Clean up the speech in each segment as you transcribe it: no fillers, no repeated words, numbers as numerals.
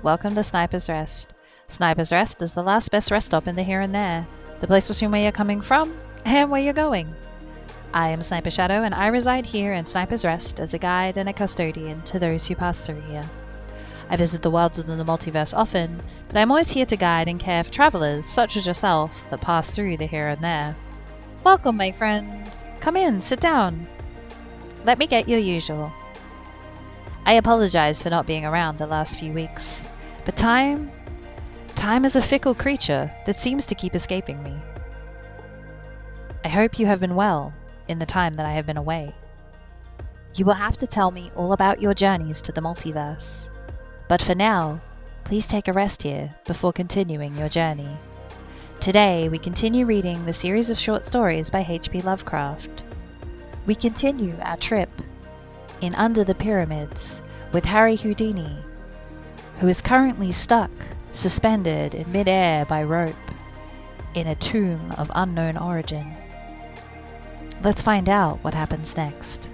Welcome to Sniper's Rest. Sniper's Rest is the last best rest stop in the here and there, the place between where you're coming from and where you're going. I am Sniper Shadow, and I reside here in Sniper's Rest as a guide and a custodian to those who pass through here. I visit the worlds within the multiverse often, but I'm always here to guide and care for travelers such as yourself that pass through the here and there. Welcome, my friend. Come in, sit down. Let me get your usual. I apologize for not being around the last few weeks, but time is a fickle creature that seems to keep escaping me. I hope you have been well in the time that I have been away. You will have to tell me all about your journeys to the multiverse, but for now, please take a rest here before continuing your journey. Today, we continue reading the series of short stories by H.P. Lovecraft. We continue our trip in Under the Pyramids with Harry Houdini, who is currently stuck, suspended in mid-air by rope, in a tomb of unknown origin. Let's find out what happens next.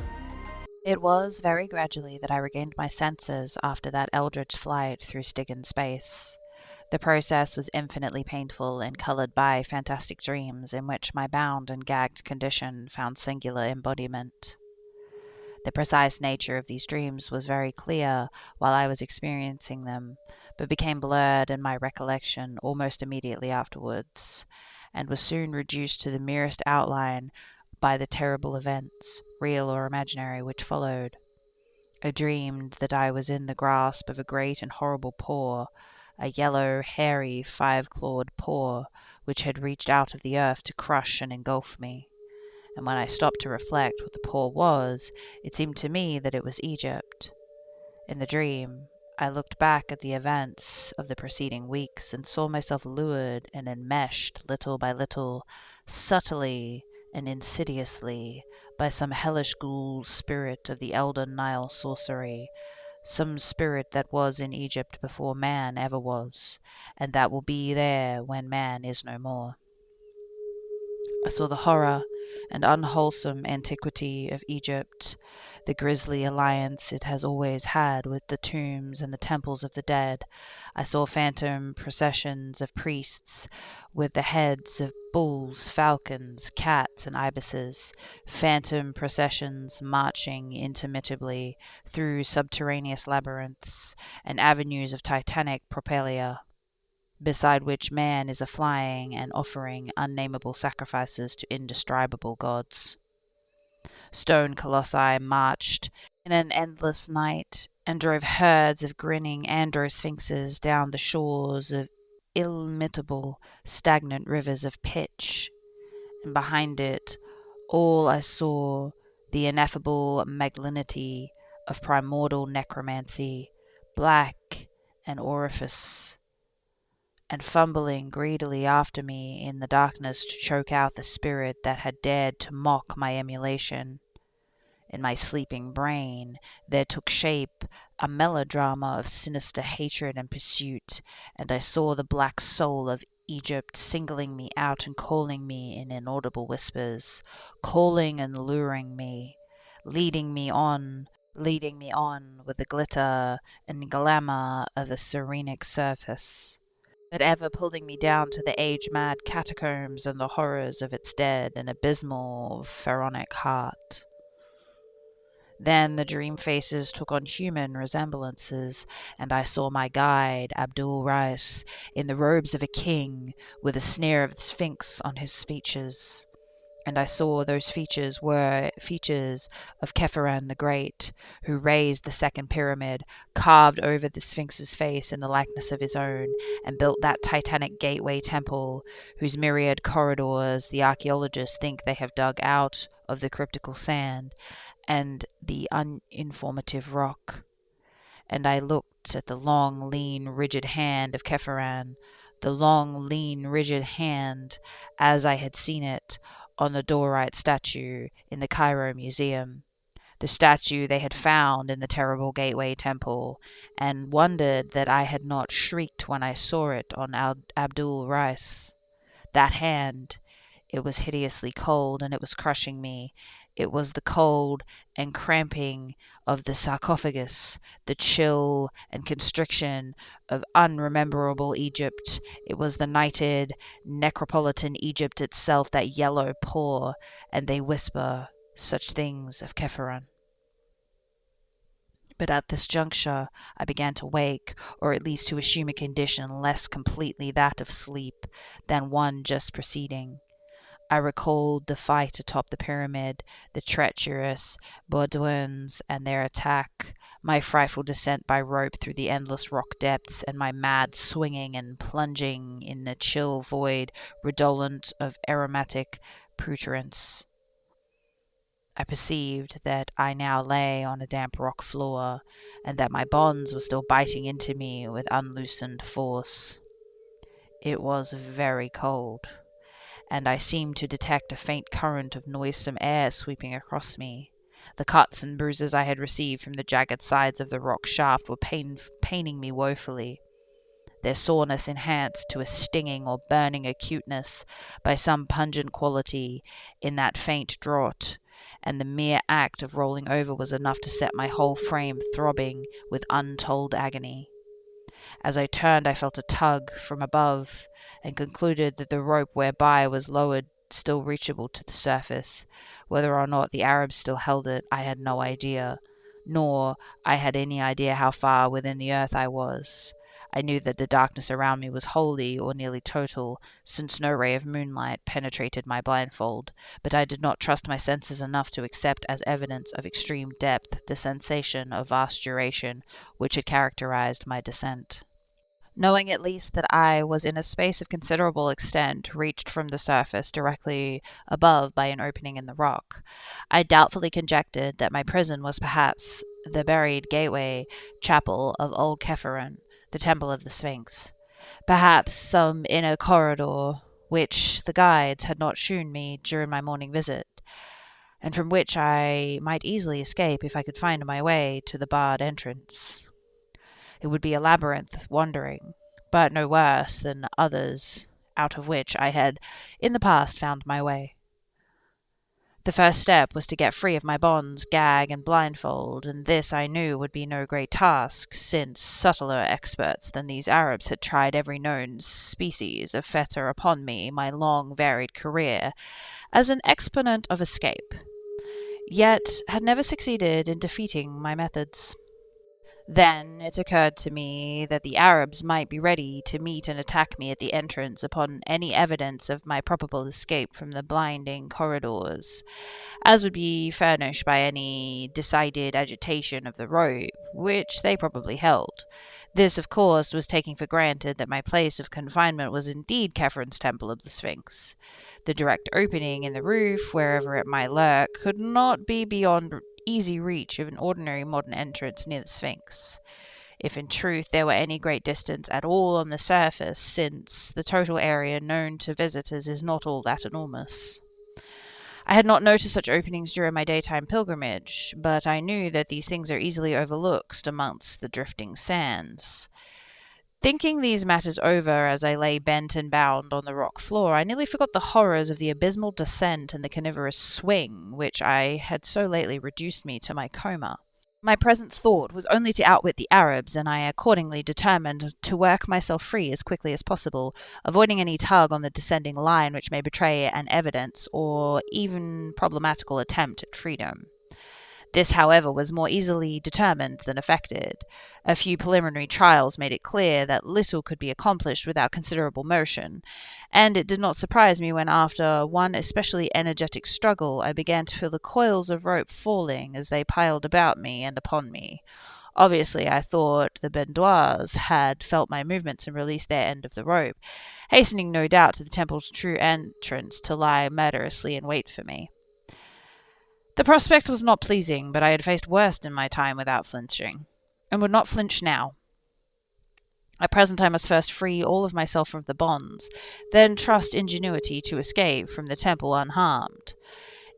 It was very gradually that I regained my senses after that eldritch flight through Stygian space. The process was infinitely painful and coloured by fantastic dreams in which my bound and gagged condition found singular embodiment. The precise nature of these dreams was very clear while I was experiencing them, but became blurred in my recollection almost immediately afterwards, and was soon reduced to the merest outline by the terrible events, real or imaginary, which followed. I dreamed that I was in the grasp of a great and horrible paw, a yellow, hairy, five-clawed paw, which had reached out of the earth to crush and engulf me. And when I stopped to reflect what the paw was, it seemed to me that it was Egypt. In the dream, I looked back at the events of the preceding weeks and saw myself lured and enmeshed little by little, subtly and insidiously, by some hellish ghoul spirit of the elder Nile sorcery, some spirit that was in Egypt before man ever was, and that will be there when man is no more. I saw the horror and unwholesome antiquity of Egypt, the grisly alliance it has always had with the tombs and the temples of the dead. I saw phantom processions of priests with the heads of bulls, falcons, cats, and ibises, phantom processions marching intermittently through subterraneous labyrinths and avenues of titanic propylaea, beside which man is a-flying and offering unnameable sacrifices to indescribable gods. Stone colossi marched in an endless night and drove herds of grinning andro-sphinxes down the shores of illimitable, stagnant rivers of pitch, and behind it all I saw the ineffable malignity of primordial necromancy, black and orifice, and fumbling greedily after me in the darkness to choke out the spirit that had dared to mock my emulation. In my sleeping brain there took shape a melodrama of sinister hatred and pursuit, and I saw the black soul of Egypt singling me out and calling me in inaudible whispers, calling and luring me, leading me on with the glitter and glamour of a serenic surface, but ever pulling me down to the age-mad catacombs and the horrors of its dead and abysmal pharaonic heart. Then the dream faces took on human resemblances, and I saw my guide, Abdul Rais, in the robes of a king, with a sneer of the Sphinx on his features. And I saw those features were features of Khephren the Great, who raised the second pyramid, carved over the Sphinx's face in the likeness of his own, and built that titanic gateway temple, whose myriad corridors the archaeologists think they have dug out of the cryptical sand and the uninformative rock. And I looked at the long, lean, rigid hand of Khephren, the long, lean, rigid hand as I had seen it on the Dorite statue in the Cairo Museum, the statue they had found in the terrible Gateway Temple, and wondered that I had not shrieked when I saw it on Abdul Rais. That hand, it was hideously cold, and it was crushing me. It was the cold and cramping of the sarcophagus, the chill and constriction of unrememberable Egypt. It was the nighted, necropolitan Egypt itself, that yellow paw, and they whisper such things of Kepharon. But at this juncture I began to wake, or at least to assume a condition less completely that of sleep than one just preceding. I recalled the fight atop the pyramid, the treacherous Bedouins and their attack, my frightful descent by rope through the endless rock depths, and my mad swinging and plunging in the chill void redolent of aromatic putrescence. I perceived that I now lay on a damp rock floor, and that my bonds were still biting into me with unloosened force. It was very cold, and I seemed to detect a faint current of noisome air sweeping across me. The cuts and bruises I had received from the jagged sides of the rock shaft were paining me woefully, their soreness enhanced to a stinging or burning acuteness by some pungent quality in that faint draught, and the mere act of rolling over was enough to set my whole frame throbbing with untold agony. As I turned, I felt a tug from above, and concluded that the rope whereby I was lowered still reachable to the surface. Whether or not the Arabs still held it, I had no idea, nor I had any idea how far within the earth I was. I knew that the darkness around me was wholly or nearly total, since no ray of moonlight penetrated my blindfold, but I did not trust my senses enough to accept as evidence of extreme depth the sensation of vast duration which had characterized my descent. Knowing at least that I was in a space of considerable extent, reached from the surface directly above by an opening in the rock, I doubtfully conjectured that my prison was perhaps the buried gateway chapel of old Kepharon, the temple of the Sphinx. Perhaps some inner corridor which the guides had not shewn me during my morning visit, and from which I might easily escape if I could find my way to the barred entrance. It would be a labyrinth wandering, but no worse than others out of which I had in the past found my way. The first step was to get free of my bonds, gag, and blindfold, and this I knew would be no great task, since subtler experts than these Arabs had tried every known species of fetter upon me my long varied career as an exponent of escape, yet had never succeeded in defeating my methods. Then it occurred to me that the Arabs might be ready to meet and attack me at the entrance upon any evidence of my probable escape from the blinding corridors, as would be furnished by any decided agitation of the rope, which they probably held. This, of course, was taking for granted that my place of confinement was indeed Kepharon's Temple of the Sphinx. The direct opening in the roof, wherever it might lurk, could not be beyond easy reach of an ordinary modern entrance near the Sphinx, if in truth there were any great distance at all on the surface, since the total area known to visitors is not all that enormous. I had not noticed such openings during my daytime pilgrimage, but I knew that these things are easily overlooked amongst the drifting sands. Thinking these matters over as I lay bent and bound on the rock floor, I nearly forgot the horrors of the abysmal descent and the carnivorous swing which I had so lately reduced me to my coma. My present thought was only to outwit the Arabs, and I accordingly determined to work myself free as quickly as possible, avoiding any tug on the descending line which may betray an evidence or even problematical attempt at freedom. This, however, was more easily determined than effected. A few preliminary trials made it clear that little could be accomplished without considerable motion, and it did not surprise me when, after one especially energetic struggle, I began to feel the coils of rope falling as they piled about me and upon me. Obviously, I thought the Bedouins had felt my movements and released their end of the rope, hastening no doubt to the temple's true entrance to lie murderously in wait for me. The prospect was not pleasing, but I had faced worse in my time without flinching, and would not flinch now. At present I must first free all of myself from the bonds, then trust ingenuity to escape from the temple unharmed.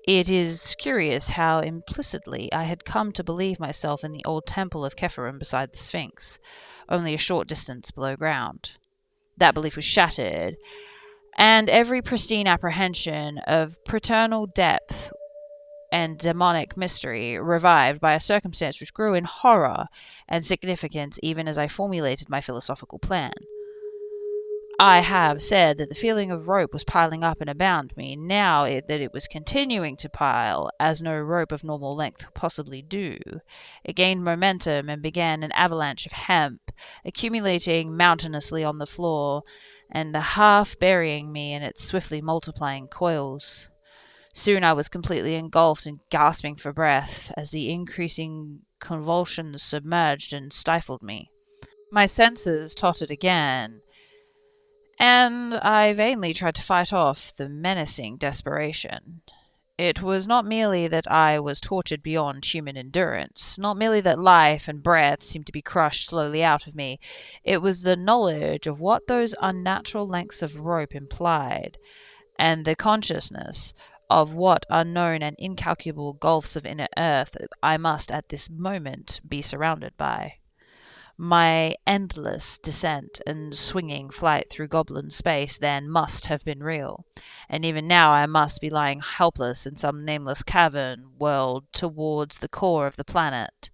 It is curious how implicitly I had come to believe myself in the old temple of Kepharon beside the Sphinx, only a short distance below ground. That belief was shattered, and every pristine apprehension of paternal depth and demonic mystery revived by a circumstance which grew in horror and significance even as I formulated my philosophical plan. I have said that the feeling of rope was piling up and abound me. Now that it was continuing to pile, as no rope of normal length could possibly do, it gained momentum and began an avalanche of hemp, accumulating mountainously on the floor and half burying me in its swiftly multiplying coils. Soon I was completely engulfed and gasping for breath as the increasing convulsions submerged and stifled me. My senses tottered again, and I vainly tried to fight off the menacing desperation. It was not merely that I was tortured beyond human endurance, not merely that life and breath seemed to be crushed slowly out of me. It was the knowledge of what those unnatural lengths of rope implied, and the consciousness of what unknown and incalculable gulfs of inner earth I must at this moment be surrounded by. My endless descent and swinging flight through goblin space then must have been real, and even now I must be lying helpless in some nameless cavern whirled towards the core of the planet.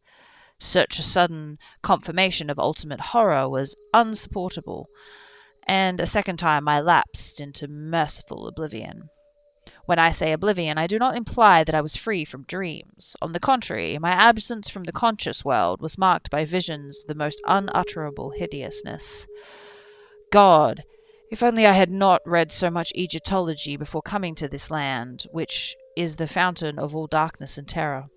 Such a sudden confirmation of ultimate horror was unsupportable, and a second time I lapsed into merciful oblivion. When I say oblivion, I do not imply that I was free from dreams. On the contrary, my absence from the conscious world was marked by visions of the most unutterable hideousness. God, if only I had not read so much Egyptology before coming to this land, which is the fountain of all darkness and terror.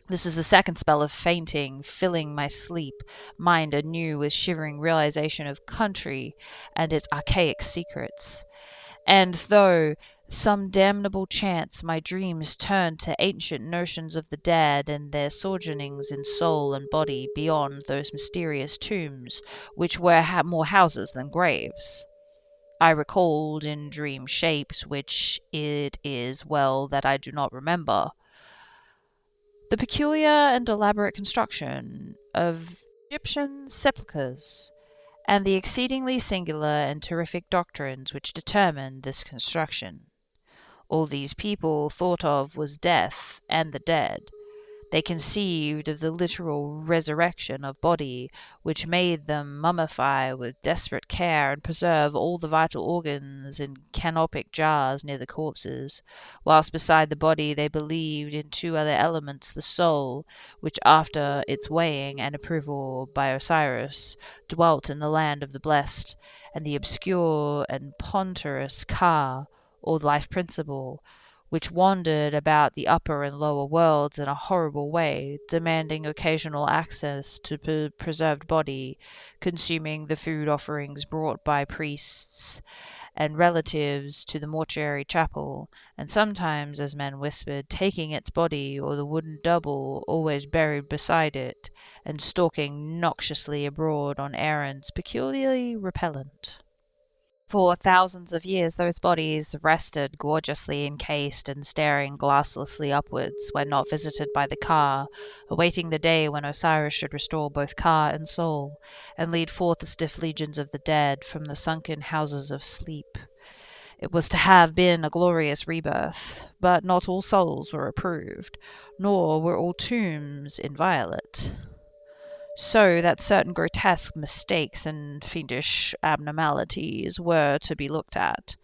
This is the second spell of fainting, filling my sleep mind anew with shivering realization of country and its archaic secrets. And though some damnable chance my dreams turned to ancient notions of the dead and their sojournings in soul and body beyond those mysterious tombs, which were more houses than graves, I recalled in dream shapes, which it is well that I do not remember, the peculiar and elaborate construction of Egyptian sepulchres, and the exceedingly singular and terrific doctrines which determined this construction. All these people thought of was death and the dead. They conceived of the literal resurrection of body, which made them mummify with desperate care and preserve all the vital organs in canopic jars near the corpses, whilst beside the body they believed in two other elements, the soul, which after its weighing and approval by Osiris, dwelt in the land of the blessed, and the obscure and ponderous Ka, or life principle, which wandered about the upper and lower worlds in a horrible way, demanding occasional access to preserved body, consuming the food offerings brought by priests and relatives to the mortuary chapel, and sometimes, as men whispered, taking its body or the wooden double always buried beside it, and stalking noxiously abroad on errands peculiarly repellent. For thousands of years those bodies rested gorgeously encased and staring glasslessly upwards when not visited by the Ka, awaiting the day when Osiris should restore both Ka and soul, and lead forth the stiff legions of the dead from the sunken houses of sleep. It was to have been a glorious rebirth, but not all souls were approved, nor were all tombs inviolate, so that certain grotesque mistakes and fiendish abnormalities were to be looked at.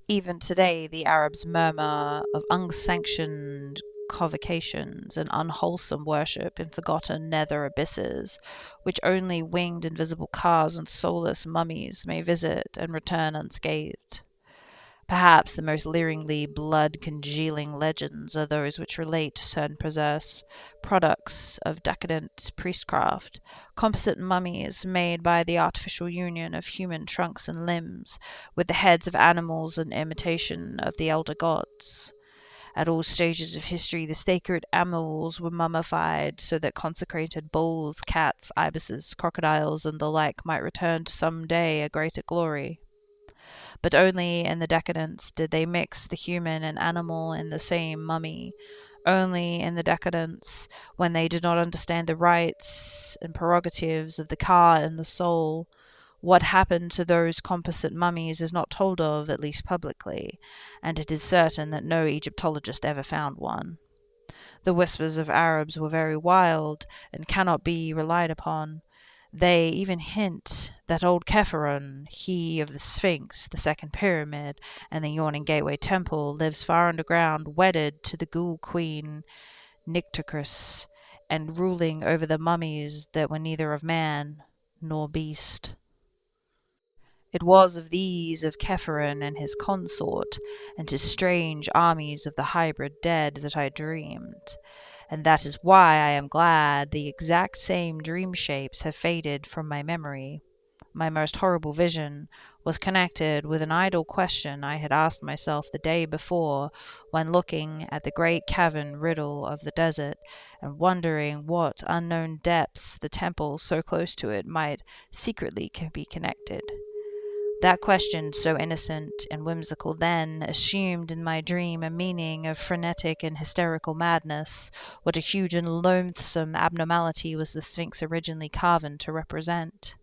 Even today the Arabs murmur of unsanctioned convocations and unwholesome worship in forgotten nether abysses, which only winged invisible cars and soulless mummies may visit and return unscathed. Perhaps the most leeringly blood-congealing legends are those which relate to certain perverse products of decadent priestcraft, composite mummies made by the artificial union of human trunks and limbs with the heads of animals in imitation of the elder gods. At all stages of history, the sacred animals were mummified so that consecrated bulls, cats, ibises, crocodiles, and the like might return to some day a greater glory. But only in the decadence did they mix the human and animal in the same mummy, only in the decadence, when they did not understand the rights and prerogatives of the Ka and the soul, What happened to those composite mummies is not told of, at least publicly, and it is certain that no Egyptologist ever found one. The whispers of Arabs were very wild and cannot be relied upon. They even hint that old Khephren, he of the Sphinx, the second pyramid, and the yawning gateway temple, lives far underground, wedded to the ghoul queen Nycticus, and ruling over the mummies that were neither of man nor beast. It was of these, of Khephren and his consort, and his strange armies of the hybrid dead that I dreamed. And that is why I am glad the exact same dream shapes have faded from my memory. My most horrible vision was connected with an idle question I had asked myself the day before when looking at the great cavern riddle of the desert and wondering what unknown depths the temple so close to it might secretly be connected. That question, so innocent and whimsical then, assumed in my dream a meaning of frenetic and hysterical madness. What a huge and loathsome abnormality was the Sphinx originally carven to represent?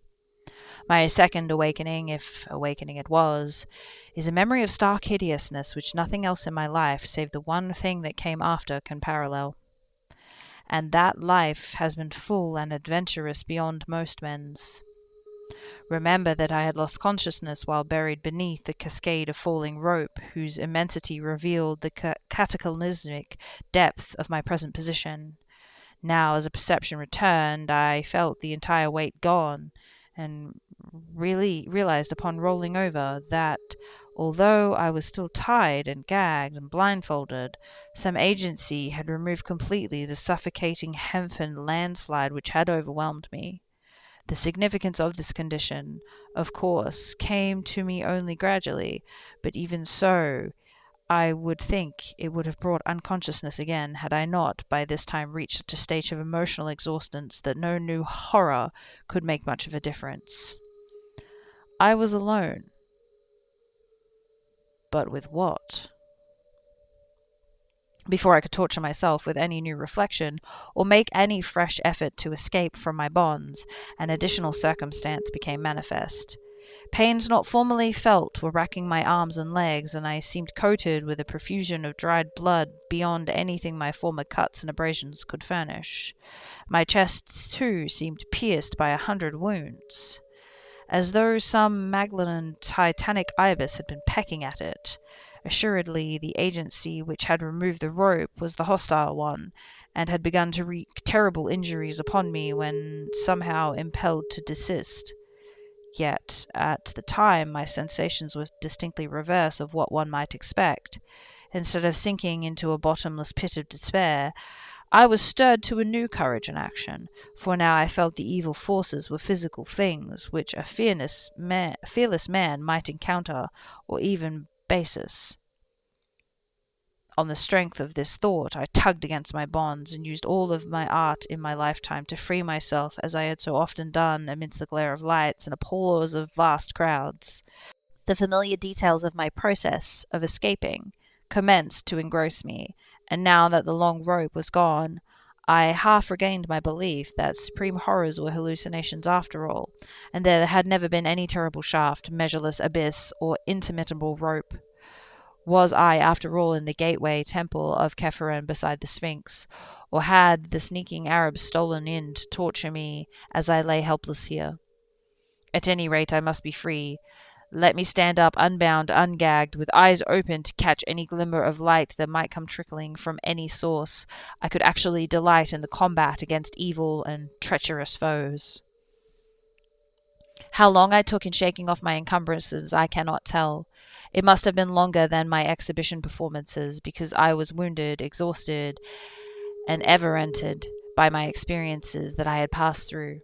My second awakening, if awakening it was, is a memory of stark hideousness which nothing else in my life, save the one thing that came after, can parallel. And that life has been full and adventurous beyond most men's. Remember that I had lost consciousness while buried beneath the cascade of falling rope, whose immensity revealed the cataclysmic depth of my present position. Now, as a perception returned, I felt the entire weight gone, and really realized upon rolling over that, although I was still tied and gagged and blindfolded, some agency had removed completely the suffocating hempen landslide which had overwhelmed me. The significance of this condition, of course, came to me only gradually, but even so, I would think it would have brought unconsciousness again had I not by this time reached such a stage of emotional exhaustion that no new horror could make much of a difference. I was alone. But with what? Before I could torture myself with any new reflection, or make any fresh effort to escape from my bonds, an additional circumstance became manifest. Pains not formerly felt were racking my arms and legs, and I seemed coated with a profusion of dried blood beyond anything my former cuts and abrasions could furnish. My chest, too, seemed pierced by 100 wounds, as though some Magellan titanic ibis had been pecking at it. Assuredly, the agency which had removed the rope was the hostile one, and had begun to wreak terrible injuries upon me when somehow impelled to desist. Yet, at the time, my sensations were distinctly reverse of what one might expect. Instead of sinking into a bottomless pit of despair, I was stirred to a new courage and action, for now I felt the evil forces were physical things which a fearless man might encounter, or even basis. On the strength of this thought, I tugged against my bonds and used all of my art in my lifetime to free myself, as I had so often done amidst the glare of lights and applause of vast crowds. The familiar details of my process of escaping commenced to engross me, and now that the long rope was gone, I half regained my belief that supreme horrors were hallucinations after all, and there had never been any terrible shaft, measureless abyss, or interminable rope. Was I, after all, in the gateway temple of Khephren beside the Sphinx, or had the sneaking Arabs stolen in to torture me as I lay helpless here? At any rate, I must be free. Let me stand up, unbound, ungagged, with eyes open to catch any glimmer of light that might come trickling from any source. I could actually delight in the combat against evil and treacherous foes. How long I took in shaking off my encumbrances I cannot tell. It must have been longer than my exhibition performances, because I was wounded, exhausted, and ever-entered by my experiences that I had passed through.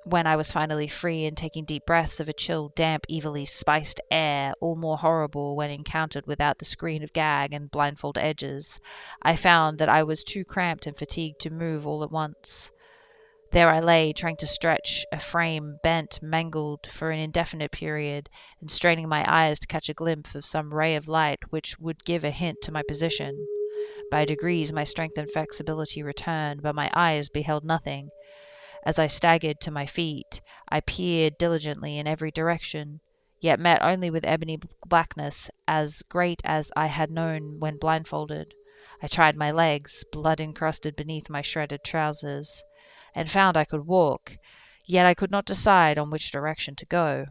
When I was finally free and taking deep breaths of a chill, damp, evilly spiced air, all more horrible when encountered without the screen of gag and blindfold edges, I found that I was too cramped and fatigued to move all at once. There I lay, trying to stretch a frame bent, mangled for an indefinite period, and straining my eyes to catch a glimpse of some ray of light which would give a hint to my position. By degrees my strength and flexibility returned, but my eyes beheld nothing. As I staggered to my feet, I peered diligently in every direction, yet met only with ebony blackness as great as I had known when blindfolded. I tried my legs, blood encrusted beneath my shredded trousers, and found I could walk, yet I could not decide on which direction to go.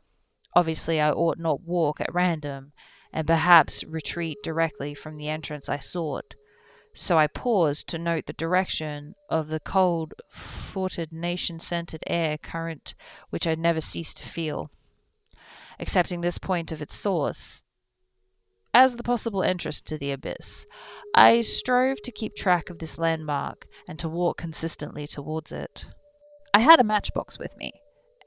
Obviously, I ought not walk at random, and perhaps retreat directly from the entrance I sought. So I paused to note the direction of the cold, footed, nation-scented air current which I never ceased to feel. Accepting this point of its source as the possible entrance to the abyss, I strove to keep track of this landmark and to walk consistently towards it. I had a matchbox with me,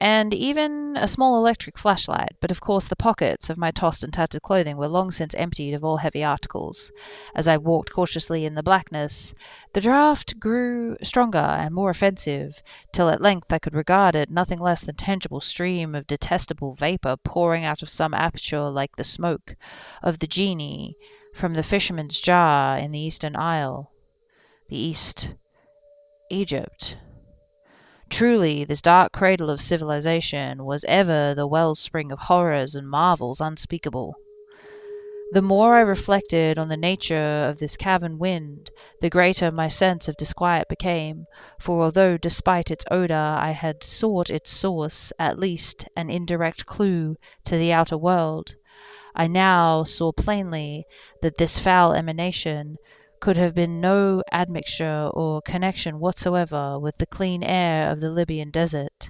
and even a small electric flashlight, but of course the pockets of my tossed and tattered clothing were long since emptied of all heavy articles. As I walked cautiously in the blackness, the draught grew stronger and more offensive, till at length I could regard it nothing less than a tangible stream of detestable vapour pouring out of some aperture like the smoke of the genie from the fisherman's jar in the Eastern Isle. The East. Egypt. Truly, this dark cradle of civilization was ever the wellspring of horrors and marvels unspeakable. The more I reflected on the nature of this cavern wind, the greater my sense of disquiet became, for although despite its odour I had sought its source, at least an indirect clue to the outer world, I now saw plainly that this foul emanation could have been no admixture or connection whatsoever with the clean air of the Libyan desert,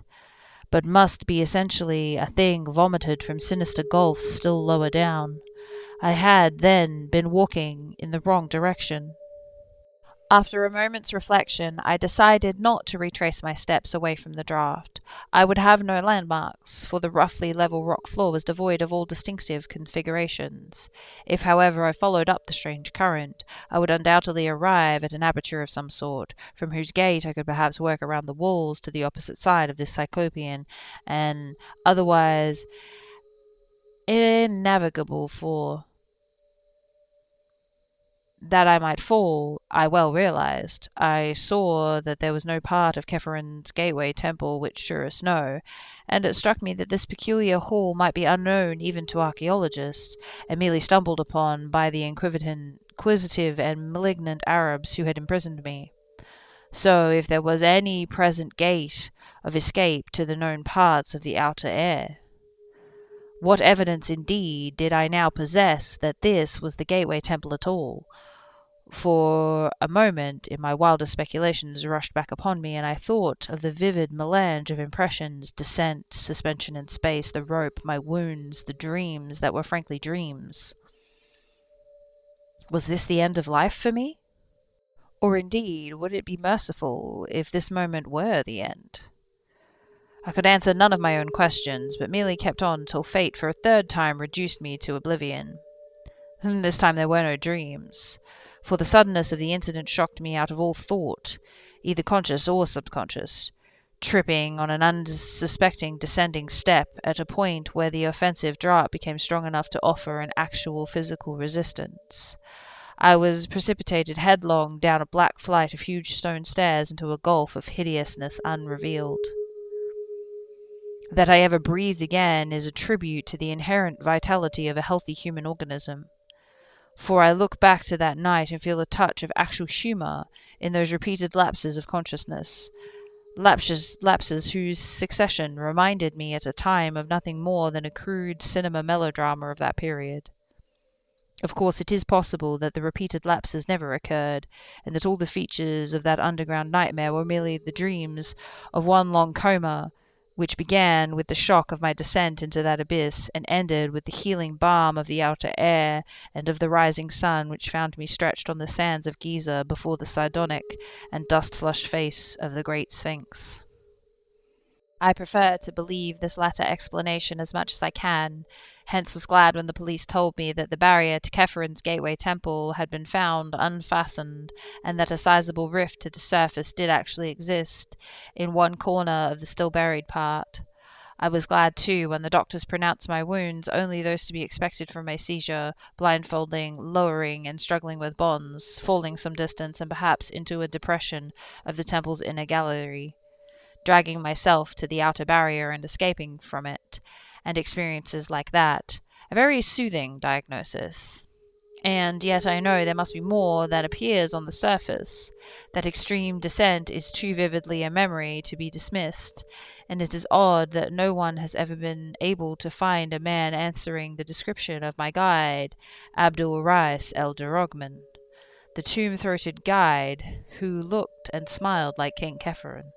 but must be essentially a thing vomited from sinister gulfs still lower down. I had, then, been walking in the wrong direction. After a moment's reflection, I decided not to retrace my steps away from the draught. I would have no landmarks, for the roughly level rock floor was devoid of all distinctive configurations. If, however, I followed up the strange current, I would undoubtedly arrive at an aperture of some sort, from whose gate I could perhaps work around the walls to the opposite side of this cyclopean and otherwise innavigable floor. That I might fall, I well realized. I saw that there was no part of Khephren gateway temple which tourists know, and it struck me that this peculiar hall might be unknown even to archaeologists, and merely stumbled upon by the inquisitive and malignant Arabs who had imprisoned me. So, if there was any present gate of escape to the known parts of the outer air, what evidence, indeed, did I now possess that this was the gateway temple at all? For a moment, in my wildest speculations rushed back upon me, and I thought of the vivid melange of impressions, descent, suspension in space, the rope, my wounds, the dreams that were frankly dreams. Was this the end of life for me? Or indeed, would it be merciful if this moment were the end? I could answer none of my own questions, but merely kept on till fate for a third time reduced me to oblivion. This time there were no dreams, for the suddenness of the incident shocked me out of all thought, either conscious or subconscious, tripping on an unsuspecting descending step at a point where the offensive draught became strong enough to offer an actual physical resistance. I was precipitated headlong down a black flight of huge stone stairs into a gulf of hideousness unrevealed. That I ever breathed again is a tribute to the inherent vitality of a healthy human organism. For I look back to that night and feel a touch of actual humour in those repeated lapses of consciousness, lapses whose succession reminded me at a time of nothing more than a crude cinema melodrama of that period. Of course, it is possible that the repeated lapses never occurred, and that all the features of that underground nightmare were merely the dreams of one long coma, which began with the shock of my descent into that abyss, and ended with the healing balm of the outer air and of the rising sun, which found me stretched on the sands of Giza before the sardonic and dust-flushed face of the great Sphinx. I prefer to believe this latter explanation as much as I can, hence was glad when the police told me that the barrier to Khephren gateway temple had been found unfastened, and that a sizable rift to the surface did actually exist in one corner of the still buried part. I was glad, too, when the doctors pronounced my wounds only those to be expected from my seizure, blindfolding, lowering, and struggling with bonds, falling some distance, and perhaps into a depression of the temple's inner gallery. dragging myself to the outer barrier and escaping from it, and experiences like that. A very soothing diagnosis. And yet I know there must be more that appears on the surface. That extreme descent is too vividly a memory to be dismissed, and it is odd that no one has ever been able to find a man answering the description of my guide, Abdul Rais el Derogman, the tomb-throated guide who looked and smiled like King Kepharan.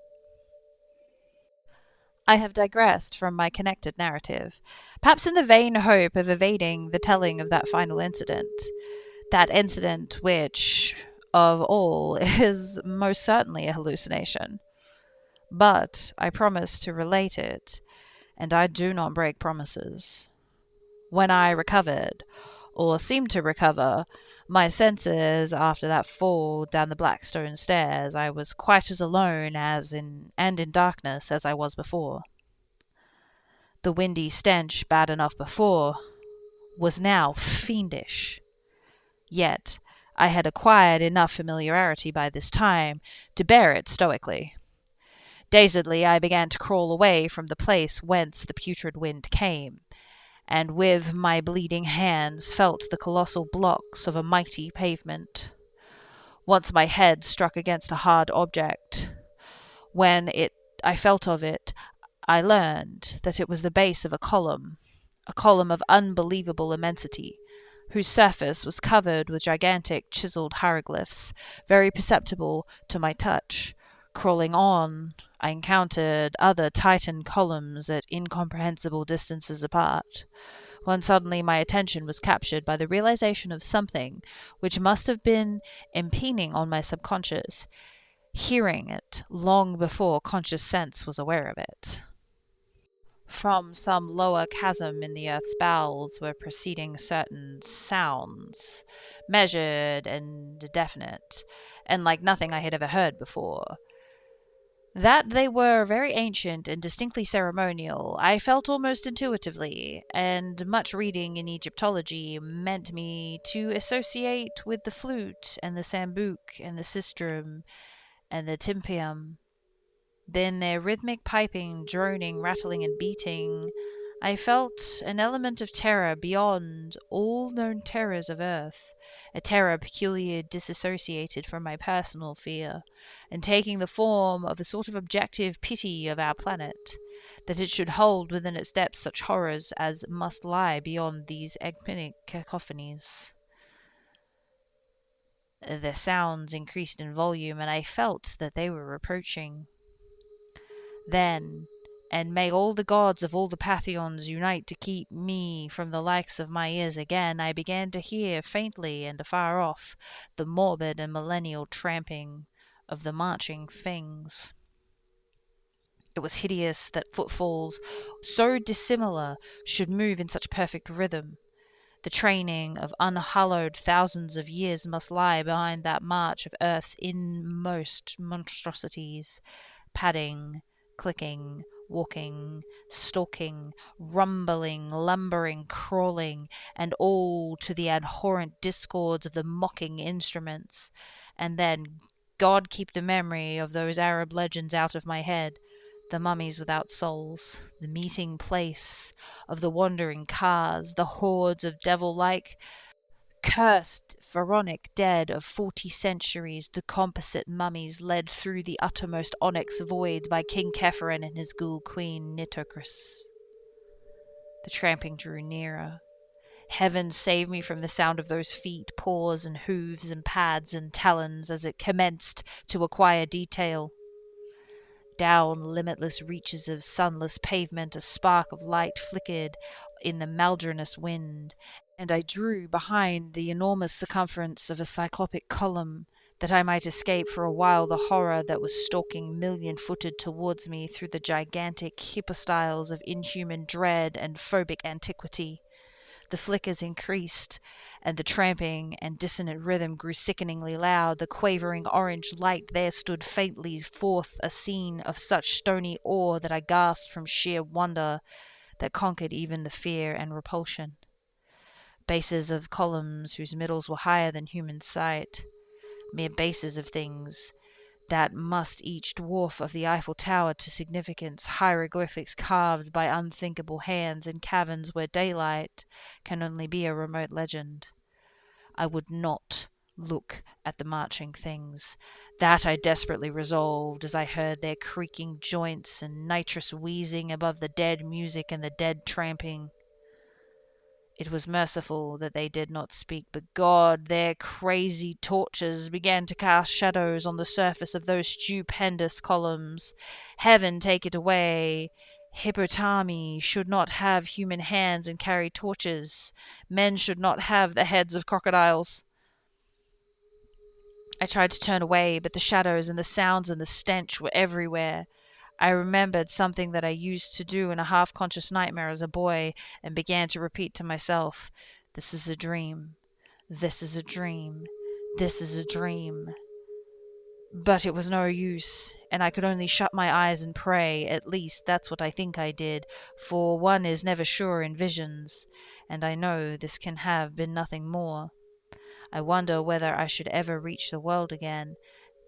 I have digressed from my connected narrative, perhaps in the vain hope of evading the telling of that final incident. That incident which, of all, is most certainly a hallucination. But I promise to relate it, and I do not break promises. When I recovered, or seemed to recover, my senses after that fall down the black stone stairs, I was quite as alone and in darkness as I was before. The windy stench, bad enough before, was now fiendish. Yet I had acquired enough familiarity by this time to bear it stoically. Dazedly I began to crawl away from the place whence the putrid wind came, and with my bleeding hands felt the colossal blocks of a mighty pavement. Once my head struck against a hard object. When I felt of it, I learned that it was the base of a column of unbelievable immensity, whose surface was covered with gigantic chiseled hieroglyphs, very perceptible to my touch. Crawling on, I encountered other Titan columns at incomprehensible distances apart, when suddenly my attention was captured by the realization of something which must have been impinging on my subconscious, hearing it long before conscious sense was aware of it. From some lower chasm in the earth's bowels were proceeding certain sounds, measured and definite, and like nothing I had ever heard before. That they were very ancient and distinctly ceremonial, I felt almost intuitively, and much reading in Egyptology meant me to associate with the flute and the sambuc and the sistrum and the timpium. Then their rhythmic piping, droning, rattling, and beating. I felt an element of terror beyond all known terrors of earth, a terror peculiarly disassociated from my personal fear, and taking the form of a sort of objective pity of our planet, that it should hold within its depths such horrors as must lie beyond these ecumenic cacophonies. The sounds increased in volume, and I felt that they were approaching. Then, and may all the gods of all the Pantheons unite to keep me from the likes of my ears again, I began to hear faintly and afar off the morbid and millennial tramping of the marching things. It was hideous that footfalls so dissimilar should move in such perfect rhythm. The training of unhallowed thousands of years must lie behind that march of earth's inmost monstrosities, padding, clicking, walking, stalking, rumbling, lumbering, crawling, and all to the abhorrent discords of the mocking instruments. And then, God keep the memory of those Arab legends out of my head, the mummies without souls, the meeting place of the wandering cars, the hordes of devil-like, cursed pharaonic dead of 40 centuries, the composite mummies led through the uttermost onyx voids by King Kepharan and his ghoul queen Nitocris. The tramping drew nearer. Heaven save me from the sound of those feet, paws and hooves and pads and talons as it commenced to acquire detail. Down limitless reaches of sunless pavement a spark of light flickered in the maldronous wind, and I drew behind the enormous circumference of a cyclopic column, that I might escape for a while the horror that was stalking million-footed towards me through the gigantic hypostyles of inhuman dread and phobic antiquity. The flickers increased, and the tramping and dissonant rhythm grew sickeningly loud. The quavering orange light there stood faintly forth, a scene of such stony awe that I gasped from sheer wonder that conquered even the fear and repulsion. Bases of columns whose middles were higher than human sight, mere bases of things that must each dwarf of the Eiffel Tower to significance, hieroglyphics carved by unthinkable hands in caverns where daylight can only be a remote legend. I would not look at the marching things. That I desperately resolved as I heard their creaking joints and nitrous wheezing above the dead music and the dead tramping. It was merciful that they did not speak, but God, their crazy torches began to cast shadows on the surface of those stupendous columns. Heaven take it away. Hippopotami should not have human hands and carry torches. Men should not have the heads of crocodiles. I tried to turn away, but the shadows and the sounds and the stench were everywhere. I remembered something that I used to do in a half-conscious nightmare as a boy, and began to repeat to myself, "This is a dream. This is a dream. This is a dream." But it was no use, and I could only shut my eyes and pray. At least that's what I think I did, for one is never sure in visions, and I know this can have been nothing more. I wonder whether I should ever reach the world again,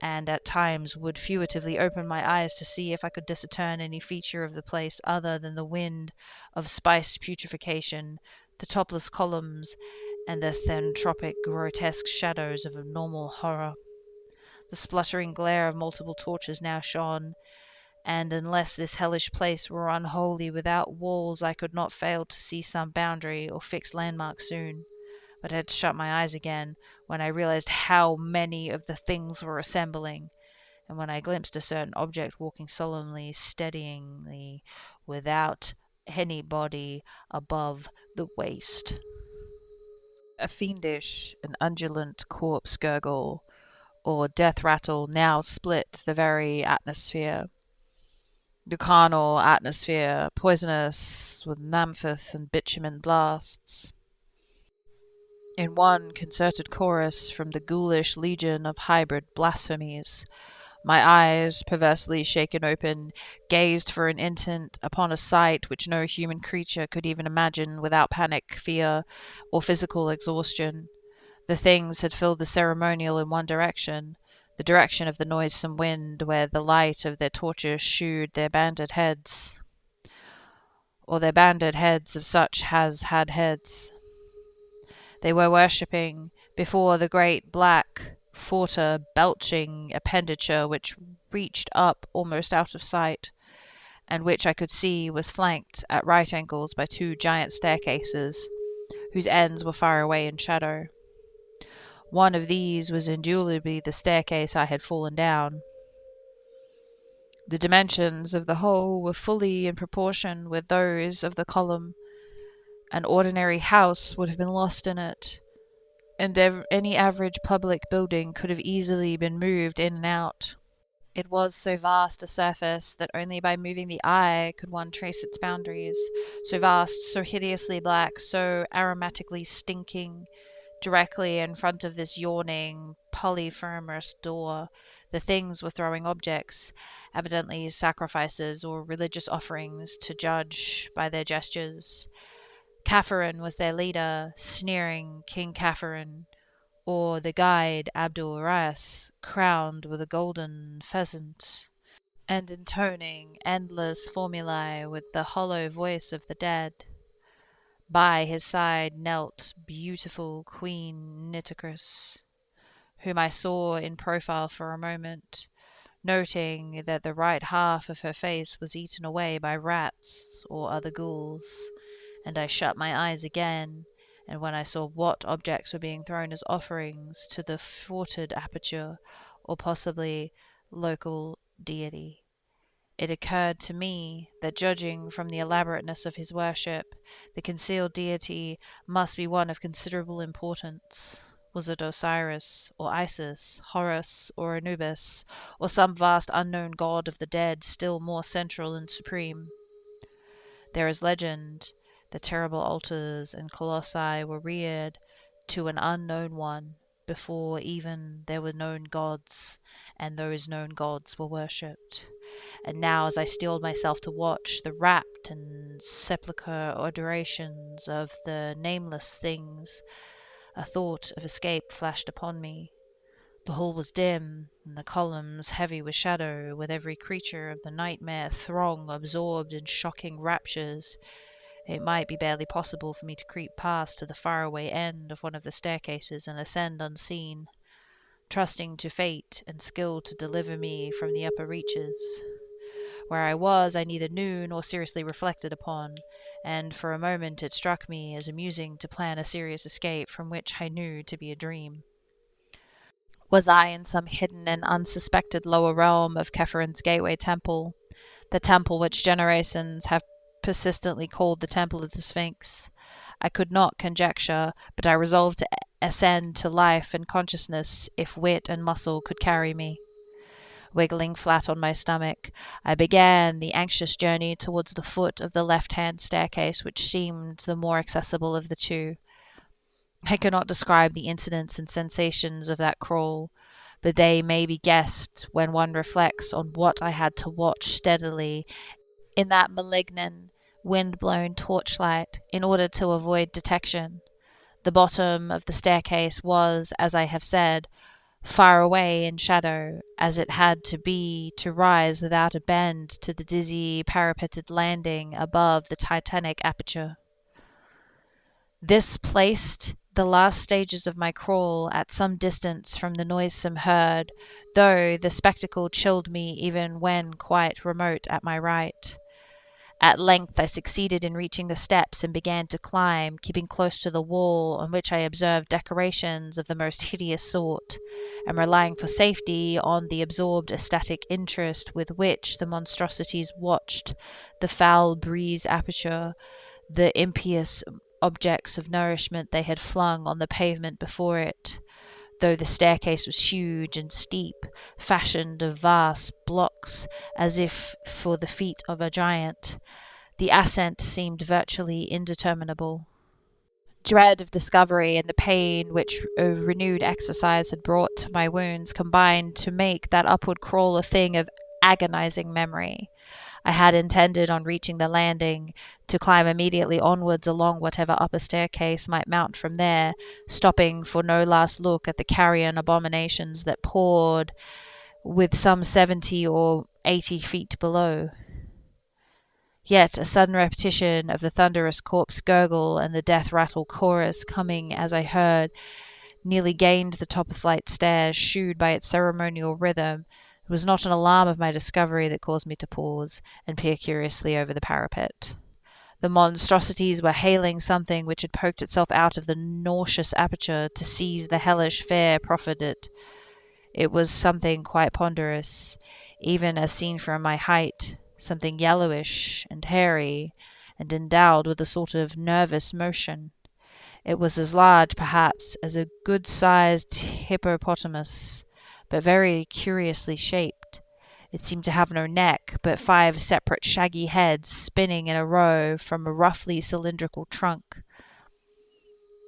and at times would furtively open my eyes to see if I could discern any feature of the place other than the wind of spiced putrefaction, the topless columns, and the thrantropic grotesque shadows of abnormal horror. The spluttering glare of multiple torches now shone, and unless this hellish place were unholy without walls, I could not fail to see some boundary or fixed landmark soon. But I had to shut my eyes again when I realized how many of the things were assembling, and when I glimpsed a certain object walking solemnly, steadyingly, without any body above the waist. A fiendish and undulant corpse gurgle, or death rattle, now split the very atmosphere. The carnal atmosphere, poisonous with naphtha and bitumen blasts. In one concerted chorus from the ghoulish legion of hybrid blasphemies, my eyes, perversely shaken open, gazed for an instant upon a sight which no human creature could even imagine without panic, fear, or physical exhaustion. The things had filled the ceremonial in one direction, the direction of the noisome wind, where the light of their torches shewed their banded heads, or their banded heads of such as had heads. They were worshipping before the great black, forter, belching appendature which reached up almost out of sight, and which I could see was flanked at right angles by two giant staircases, whose ends were far away in shadow. One of these was indubitably the staircase I had fallen down. The dimensions of the whole were fully in proportion with those of the column. An ordinary house would have been lost in it, and any average public building could have easily been moved in and out. It was so vast a surface that only by moving the eye could one trace its boundaries, so vast, so hideously black, so aromatically stinking. Directly in front of this yawning, polyphorous door, the things were throwing objects, evidently sacrifices or religious offerings, to judge by their gestures. Kafirin was their leader, sneering King Kafirin, or the guide Abdul Ras, crowned with a golden pheasant, and intoning endless formulae with the hollow voice of the dead. By his side knelt beautiful Queen Nitocris, whom I saw in profile for a moment, noting that the right half of her face was eaten away by rats or other ghouls, and I shut my eyes again, and when I saw what objects were being thrown as offerings to the thwarted aperture, or possibly local deity, it occurred to me that, judging from the elaborateness of his worship, the concealed deity must be one of considerable importance. Was it Osiris, or Isis, Horus, or Anubis, or some vast unknown god of the dead, still more central and supreme? There is legend that terrible altars and colossi were reared to an unknown one before even there were known gods, and those known gods were worshipped. And now, as I steeled myself to watch the rapt and sepulchral adorations of the nameless things, a thought of escape flashed upon me. The hall was dim, and the columns heavy with shadow, with every creature of the nightmare throng absorbed in shocking raptures. It might be barely possible for me to creep past to the faraway end of one of the staircases and ascend unseen, trusting to fate and skill to deliver me from the upper reaches. Where I was, I neither knew nor seriously reflected upon, and for a moment it struck me as amusing to plan a serious escape from which I knew to be a dream. Was I in some hidden and unsuspected lower realm of Kephirin's gateway temple, the temple which generations have persistently called the Temple of the Sphinx? I could not conjecture, but I resolved to ascend to life and consciousness if wit and muscle could carry me. Wiggling flat on my stomach, I began the anxious journey towards the foot of the left-hand staircase, which seemed the more accessible of the two. I cannot describe the incidents and sensations of that crawl, but they may be guessed when one reflects on what I had to watch steadily in that malignant, wind-blown torchlight in order to avoid detection. The bottom of the staircase was, as I have said, far away in shadow, as it had to be to rise without a bend to the dizzy parapeted landing above the Titanic aperture. This placed the last stages of my crawl at some distance from the noisome herd, though the spectacle chilled me even when quite remote at my right. At length I succeeded in reaching the steps and began to climb, keeping close to the wall on which I observed decorations of the most hideous sort, and relying for safety on the absorbed aesthetic interest with which the monstrosities watched the foul breeze aperture, the impious objects of nourishment they had flung on the pavement before it. Though the staircase was huge and steep, fashioned of vast blocks, as if for the feet of a giant, the ascent seemed virtually indeterminable. Dread of discovery and the pain which a renewed exercise had brought to my wounds combined to make that upward crawl a thing of agonizing memory. I had intended, on reaching the landing, to climb immediately onwards along whatever upper staircase might mount from there, stopping for no last look at the carrion abominations that poured with some 70 or 80 feet below. Yet a sudden repetition of the thunderous corpse gurgle and the death rattle chorus coming as I heard nearly gained the top of flight stairs, shooed by its ceremonial rhythm. It was not an alarm of my discovery that caused me to pause and peer curiously over the parapet. The monstrosities were hailing something which had poked itself out of the nauseous aperture to seize the hellish fare proffered it. It was something quite ponderous, even as seen from my height, something yellowish and hairy, and endowed with a sort of nervous motion. It was as large, perhaps, as a good-sized hippopotamus, but very curiously shaped. It seemed to have no neck, but 5 separate shaggy heads spinning in a row from a roughly cylindrical trunk.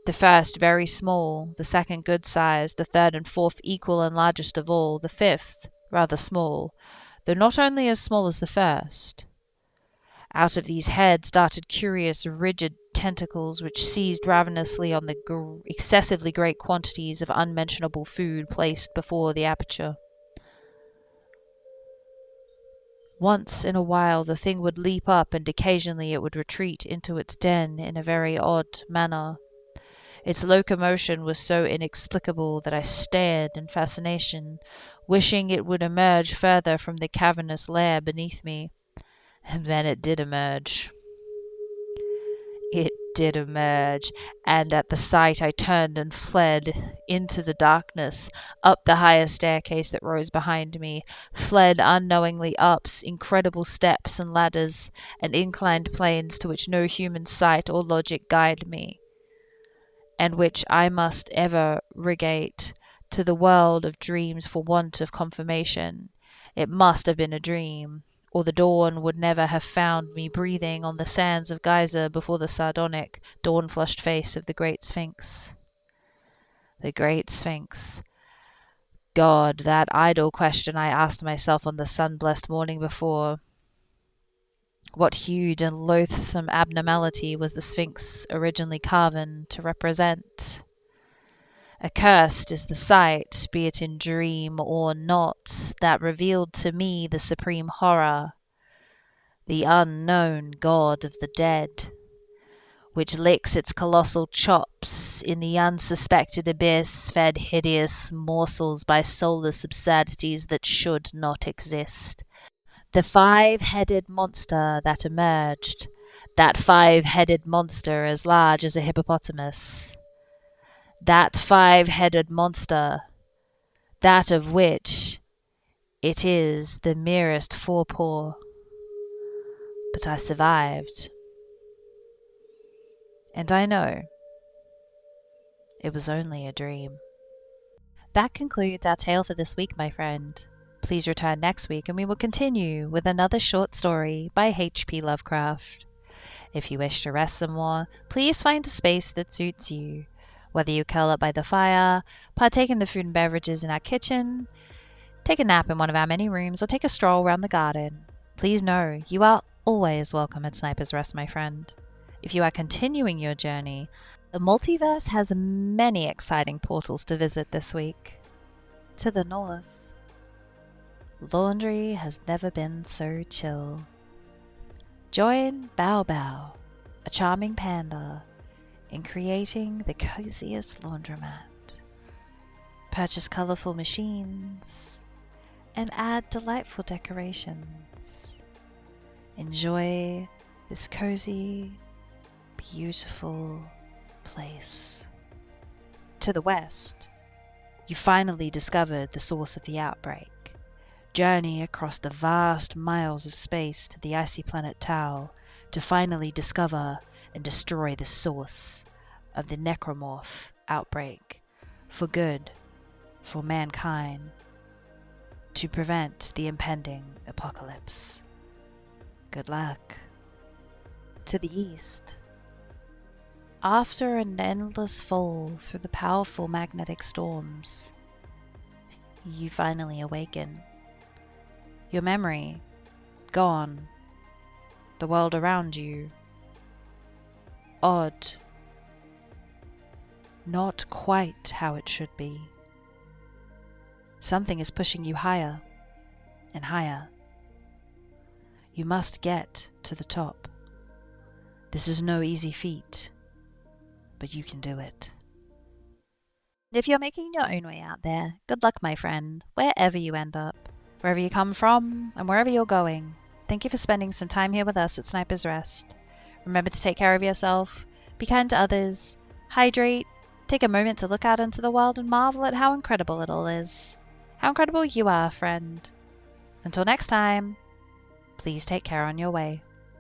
The first very small, the second good-sized, the third and fourth equal and largest of all, the fifth rather small, though not only as small as the first. Out of these heads darted curious, rigid tentacles which seized ravenously on the excessively great quantities of unmentionable food placed before the aperture. Once in a while the thing would leap up, and occasionally it would retreat into its den in a very odd manner. Its locomotion was so inexplicable that I stared in fascination, wishing it would emerge further from the cavernous lair beneath me. And then it did emerge. It did emerge, and at the sight I turned and fled into the darkness, up the higher staircase that rose behind me, fled unknowingly up incredible steps and ladders and inclined planes to which no human sight or logic guided me, and which I must ever regate to the world of dreams for want of confirmation. It must have been a dream, or the dawn would never have found me breathing on the sands of geyser before the sardonic, dawn-flushed face of the Great Sphinx. The Great Sphinx. God, that idle question I asked myself on the sun-blessed morning before. What huge and loathsome abnormality was the Sphinx originally carven to represent? Accursed is the sight, be it in dream or not, that revealed to me the supreme horror, the unknown god of the dead, which licks its colossal chops in the unsuspected abyss, fed hideous morsels by soulless absurdities that should not exist. The five-headed monster that emerged, that five-headed monster as large as a hippopotamus. That five-headed monster, that of which it is the merest forepaw. But I survived. And I know it was only a dream. That concludes our tale for this week, my friend. Please return next week and we will continue with another short story by H.P. Lovecraft. If you wish to rest some more, please find a space that suits you. Whether you curl up by the fire, partake in the food and beverages in our kitchen, take a nap in one of our many rooms, or take a stroll around the garden, please know you are always welcome at Sniper's Rest, my friend. If you are continuing your journey, the multiverse has many exciting portals to visit this week. To the north, laundry has never been so chill. Join Bao Bao, a charming panda, in creating the coziest laundromat. Purchase colorful machines and add delightful decorations. Enjoy this cozy, beautiful place. To the west, you finally discovered the source of the outbreak. Journey across the vast miles of space to the icy planet Tau to finally discover and destroy the source of the necromorph outbreak for good, for mankind, to prevent the impending apocalypse. Good luck. To the east, after an endless fall through the powerful magnetic storms, you finally awaken. Your memory gone. The world around you odd. Not quite how it should be. Something is pushing you higher and higher. You must get to the top. This is no easy feat, but you can do it. If you're making your own way out there, good luck, my friend, wherever you end up, wherever you come from, and wherever you're going. Thank you for spending some time here with us at Sniper's Rest. Remember to take care of yourself, be kind to others, hydrate, take a moment to look out into the world and marvel at how incredible it all is. How incredible you are, friend. Until next time, please take care on your way.